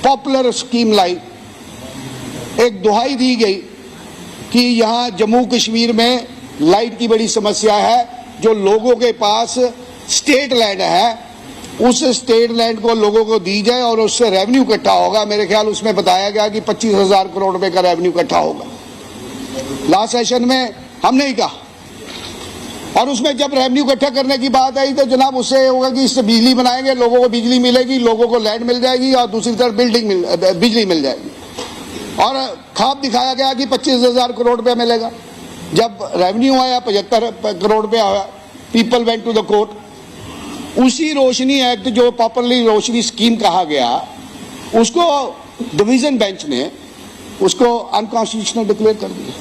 Popular scheme लाई, एक दुहाई दी गई कि यहाँ जम्मू कश्मीर में लाइट की बड़ी समस्या है, जो लोगों के पास स्टेट लैंड है उस स्टेट लैंड को लोगों को दी जाए और उससे रेवेन्यू इकट्ठा होगा। मेरे ख्याल उसमें बताया गया कि 25,000 करोड़ रुपए का रेवेन्यू इकट्ठा होगा। लास्ट सेशन में हमने ही कहा, और उसमें जब रेवेन्यू इकट्ठा करने की बात आई तो जनाब उससे होगा कि इससे बिजली बनाएंगे, लोगों को बिजली मिलेगी, लोगों को लैंड मिल जाएगी और दूसरी तरफ बिजली मिल जाएगी। और ख्वाब दिखाया गया कि 25,000 करोड़ रुपया मिलेगा। जब रेवेन्यू आया 75 करोड़ रुपया आया, people went to the court. उसी रोशनी एक्ट जो पॉपुलरली रोशनी स्कीम कहा गया, उसको डिवीजन बेंच ने उसको अनकॉन्स्टिट्यूशनल डिक्लेयर कर दिया।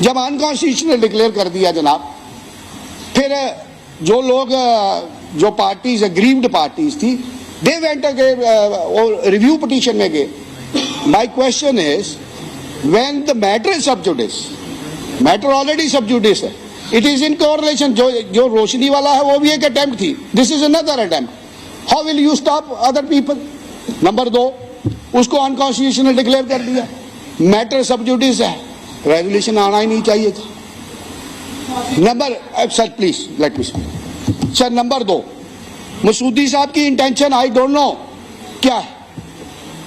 जब अनकॉन्स्टिट्यूशनल डिक्लेयर कर दिया जनाब, फिर जो लोग जो पार्टीज एग्रीव्ड पार्टीज थी, दे वेंट और रिव्यू पिटीशन में गए। My question is, when the matter is सब जुडिस, मैटर ऑलरेडी सब जुडिस है, इट इज इन कोरिलेशन। जो रोशनी वाला है वो भी एक अटेम्प्ट थी, this is another attempt. How will you stop other people? Number 2, उसको अनकॉन्स्टिट्यूशनल डिक्लेयर कर दिया, मैटर सब जुडिस है, रेजोल्यूशन आना ही नहीं चाहिए था। Sir please let me speak. Sir number 2, Masoodi साहब की इंटेंशन आई डोंट नो क्या है,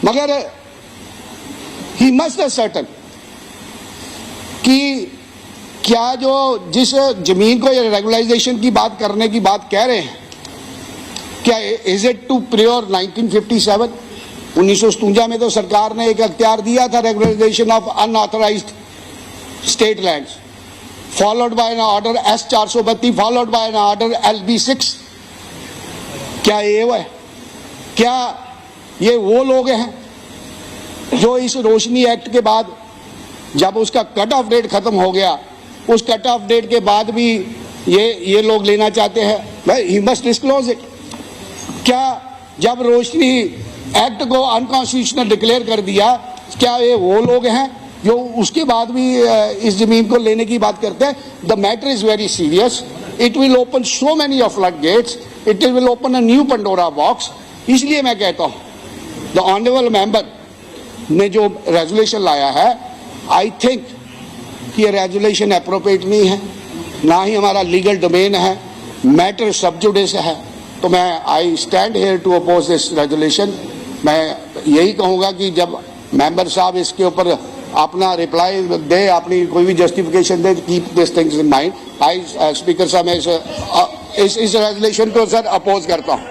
मगर ही मस्ट असर्टन कि क्या जो जिस जमीन को रेगुलाइजेशन की बात करने की बात कह रहे हैं, क्या इज इट टू प्रियोर 1957? 1957 में तो सरकार ने एक अख्तियार दिया था, regularisation of unauthorised state lands, followed by an order S-432, followed by an order LB-6। क्या ये वो है? क्या ये वो लोग हैं जो इस रोशनी एक्ट के बाद, जब उसका कट ऑफ डेट खत्म हो गया, उस कट ऑफ डेट के बाद भी ये लोग लेना चाहते हैं? भाई ही मस्ट डिस्क्लोज इट। क्या जब रोशनी एक्ट को अनकॉन्स्टिट्यूशनल डिक्लेयर कर दिया, क्या ये वो लोग हैं जो उसके बाद भी इस जमीन को लेने की बात करते हैं? The matter is very serious, it will open so many of floodgates, it will open a new Pandora box. इसलिए मैं कहता हूं द ऑनरेबल मेंबर ने जो रेजोल्यूशन लाया है, आई थिंक कि ये रेजोल्यूशन एप्रोप्रिएट नहीं है, ना ही हमारा लीगल डोमेन है, मैटर सब जुडिस है। तो मैं I stand here to oppose this resolution. मैं यही कहूँगा कि जब मेंबर साहब इसके ऊपर अपना रिप्लाई दे, अपनी कोई भी justification they, keep this things in mind. I speaker साहब मैं इस रेजोल्यूशन को सर अपोज करता हूँ।